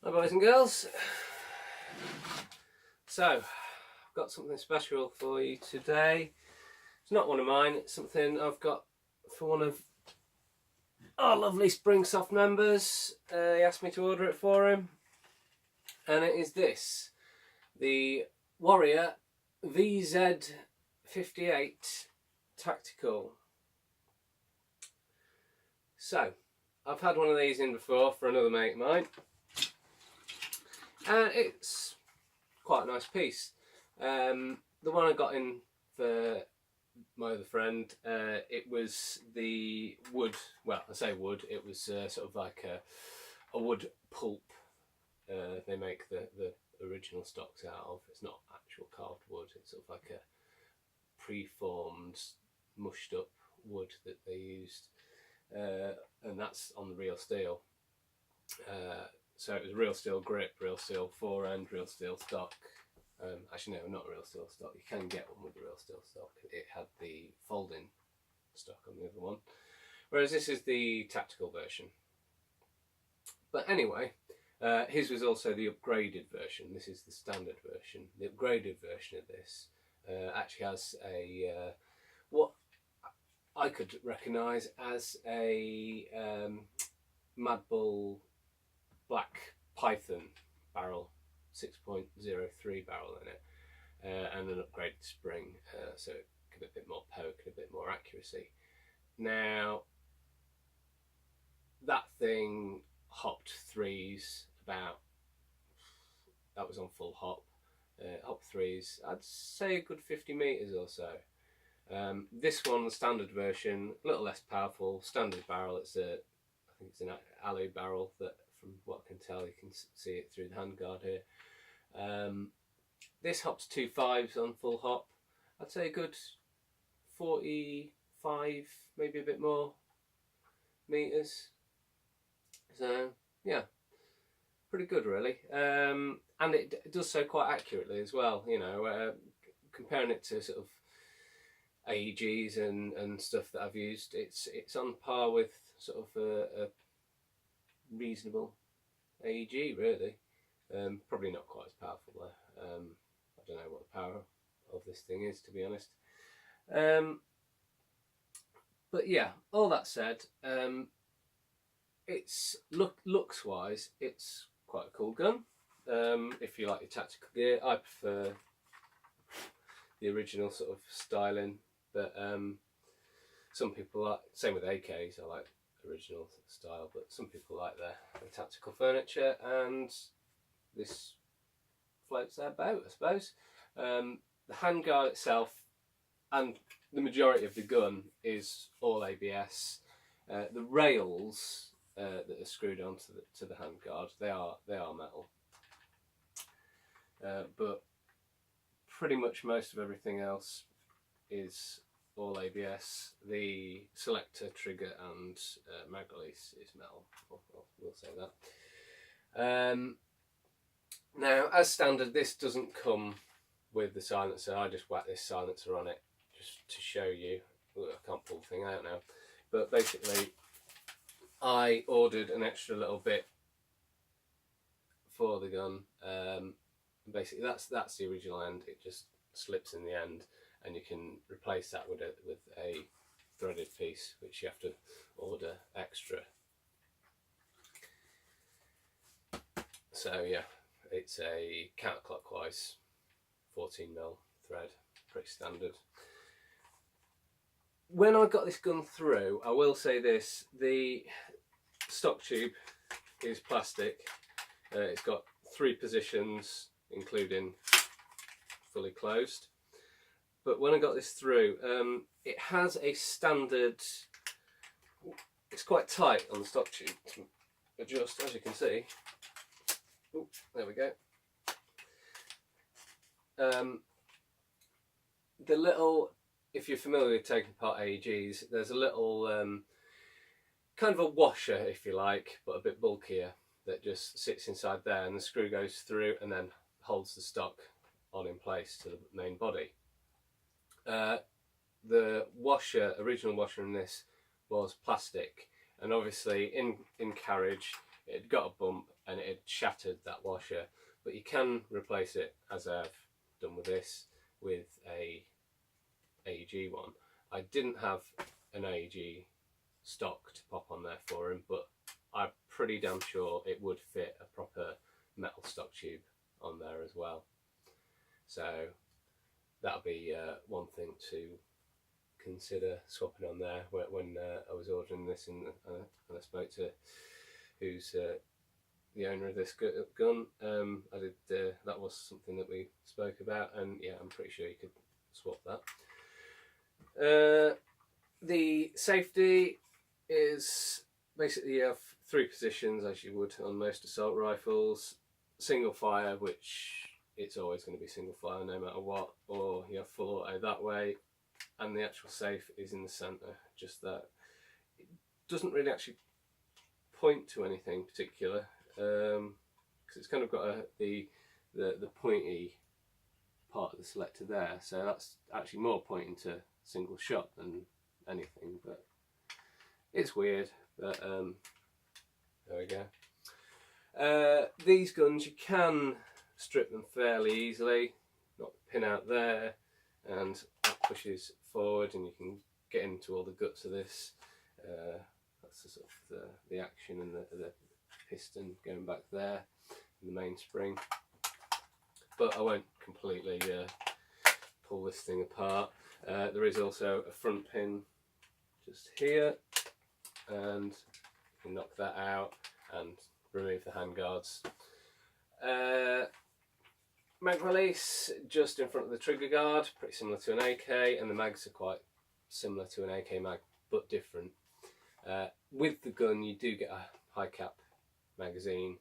Hi boys and girls. So, I've got something special for you today. It's not one of mine, it's something I've got for one of our lovely Spring Soft members. He asked me to order it for him. And it is this. The Warrior Vz58 Tactical. So, I've had one of these in before for another mate of mine. And it's quite a nice piece. The one I got in for my other friend, it was the wood, well I say wood, it was sort of like a wood pulp they make the original stocks out of. It's not actual carved wood, it's sort of like a preformed, mushed up wood that they used, and that's on the real steel. So it was real steel grip, real steel forend, real steel stock. Actually no, not real steel stock. You can get one with the real steel stock. It had the folding stock on the other one. Whereas this is the tactical version. But anyway, his was also the upgraded version. This is the standard version. The upgraded version of this actually has a what I could recognise as a Mad Bull Black Python barrel, 6.03 barrel in it, and an upgraded spring, so it could have a bit more poke and a bit more accuracy. Now, that thing hopped threes about, that was on full hop, hop threes, I'd say a good 50 metres or so. This one, the standard version, a little less powerful, standard barrel, it's a, I think it's an alloy barrel that, from what I can tell, you can see it through the handguard here. This hops 2.5s on full hop. I'd say a good 45, maybe a bit more meters. So yeah, pretty good really. And it does so quite accurately as well. You know, comparing it to sort of AEGs and stuff that I've used, it's on par with sort of a reasonable AEG really. Probably not quite as powerful though. I don't know what the power of this thing is, to be honest. But yeah, all that said, it's looks wise, it's quite a cool gun. If you like your tactical gear, I prefer the original sort of styling, but some people like, same with AKs, I like original style, but some people like the tactical furniture, and this floats their boat, I suppose. The handguard itself and the majority of the gun is all ABS. The rails that are screwed onto the handguard, they are metal, but pretty much most of everything else is all ABS. The selector, trigger and mag release is metal, we'll say that. Now, as standard, this doesn't come with the silencer. I just whack this silencer on it just to show you. Ooh, I can't pull the thing out now, but basically I ordered an extra little bit for the gun. Basically that's the original end. It just slips in the end, and you can replace that with a threaded piece, which you have to order extra. So yeah, it's a counterclockwise 14mm thread, pretty standard. When I got this gun through, I will say this, the stock tube is plastic. It's got 3 positions, including fully closed. But when I got this through, it has a standard, it's quite tight on the stock tube to adjust, as you can see. Ooh, there we go. The little, if you're familiar with taking apart AEGs, there's a little kind of a washer, if you like, but a bit bulkier, that just sits inside there, and the screw goes through and then holds the stock on in place to the main body. The washer, original washer in this, was plastic, and obviously in carriage it had got a bump and it had shattered that washer. But you can replace it, as I've done with this, with a AEG one. I didn't have an AEG stock to pop on there for him, but I'm pretty damn sure it would fit a proper metal stock tube on there as well. So that'll be one thing to consider swapping on there when I was ordering this, and I spoke to who's the owner of this gun. I did. That was something that we spoke about, and yeah, I'm pretty sure you could swap that. The safety is basically you have 3 positions as you would on most assault rifles. Single fire, which it's always going to be single fire no matter what, or you have full auto that way, and the actual safe is in the centre, just that. It doesn't really actually point to anything particular, because it's kind of got the pointy part of the selector there, so that's actually more pointing to single shot than anything, but it's weird. But there we go. These guns, you can strip them fairly easily. Knock the pin out there, and that pushes forward, and you can get into all the guts of this. That's the sort of the action and the piston going back there, and the mainspring. But I won't completely pull this thing apart. There is also a front pin just here, and you can knock that out and remove the handguards. Mag release just in front of the trigger guard, pretty similar to an AK, and the mags are quite similar to an AK mag but different. With the gun you do get a high cap magazine,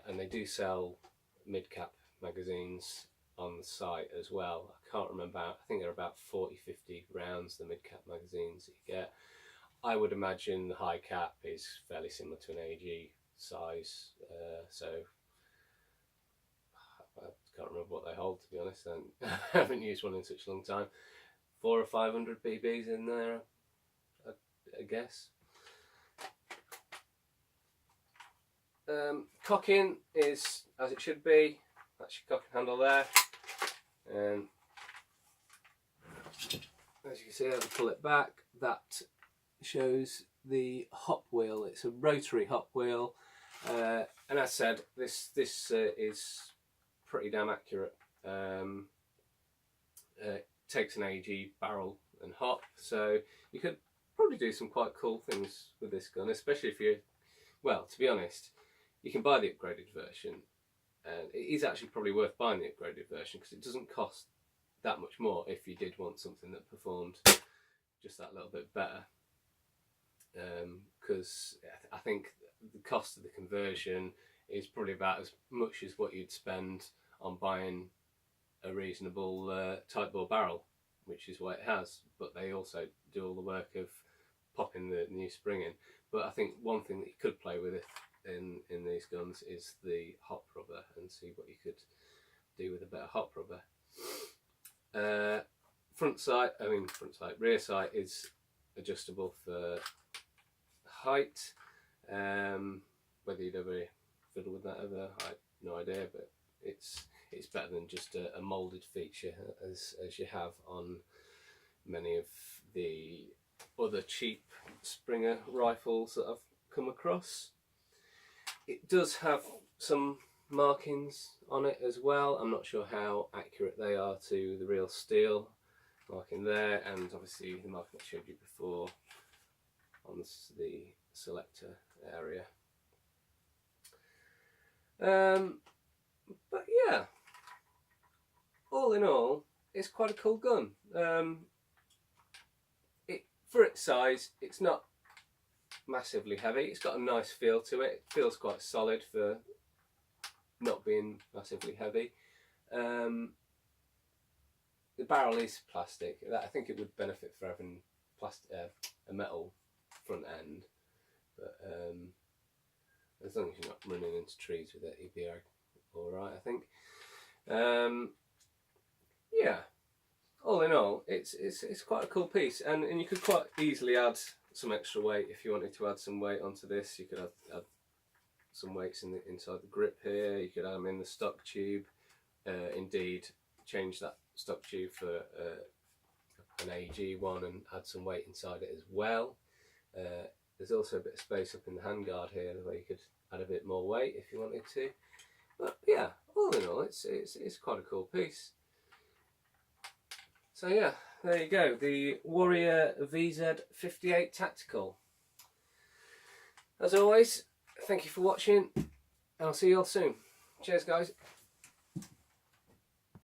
and they do sell mid cap magazines on the site as well. I can't remember, I think they're about 40-50 rounds, the mid cap magazines that you get. I would imagine the high cap is fairly similar to an AEG size, so I can't remember what they hold, to be honest. I haven't used one in such a long time. 400 or 500 BBs in there, I guess. Cocking is as it should be. That's your cocking handle there, and as you can see, I can pull it back. That shows the hop wheel. It's a rotary hop wheel, and as I said, this is pretty damn accurate. It takes an AEG barrel and hop, so you could probably do some quite cool things with this gun, especially if you, well, to be honest, you can buy the upgraded version, and it is actually probably worth buying the upgraded version because it doesn't cost that much more if you did want something that performed just that little bit better. Because I think the cost of the conversion is probably about as much as what you'd spend on buying a reasonable tight bore barrel, which is what it has, but they also do all the work of popping the new spring in. But I think one thing that you could play with it in these guns is the hop rubber, and see what you could do with a bit of hop rubber. Rear sight is adjustable for height. Whether you'd ever fiddle with that ever, I have no idea, but it's better than just a moulded feature as you have on many of the other cheap Springer rifles that I've come across. It does have some markings on it as well. I'm not sure how accurate they are to the real steel marking there, and obviously the marking I showed you before on the selector area. But yeah, all in all, it's quite a cool gun. For its size, it's not massively heavy. It's got a nice feel to it. It feels quite solid for not being massively heavy. The barrel is plastic. I think it would benefit for having a metal front end, but as long as you're not running into trees with it, you'd be alright, I think. Yeah, all in all, it's quite a cool piece, and you could quite easily add some extra weight if you wanted to add some weight onto this. You could add some weights inside the grip here. You could add them in the stock tube. Indeed, change that stock tube for an AG one and add some weight inside it as well. There's also a bit of space up in the handguard here where you could add a bit more weight if you wanted to. But yeah, all in all, it's quite a cool piece. So yeah, there you go, the Warrior Vz58 Tactical. As always, thank you for watching, and I'll see you all soon. Cheers, guys.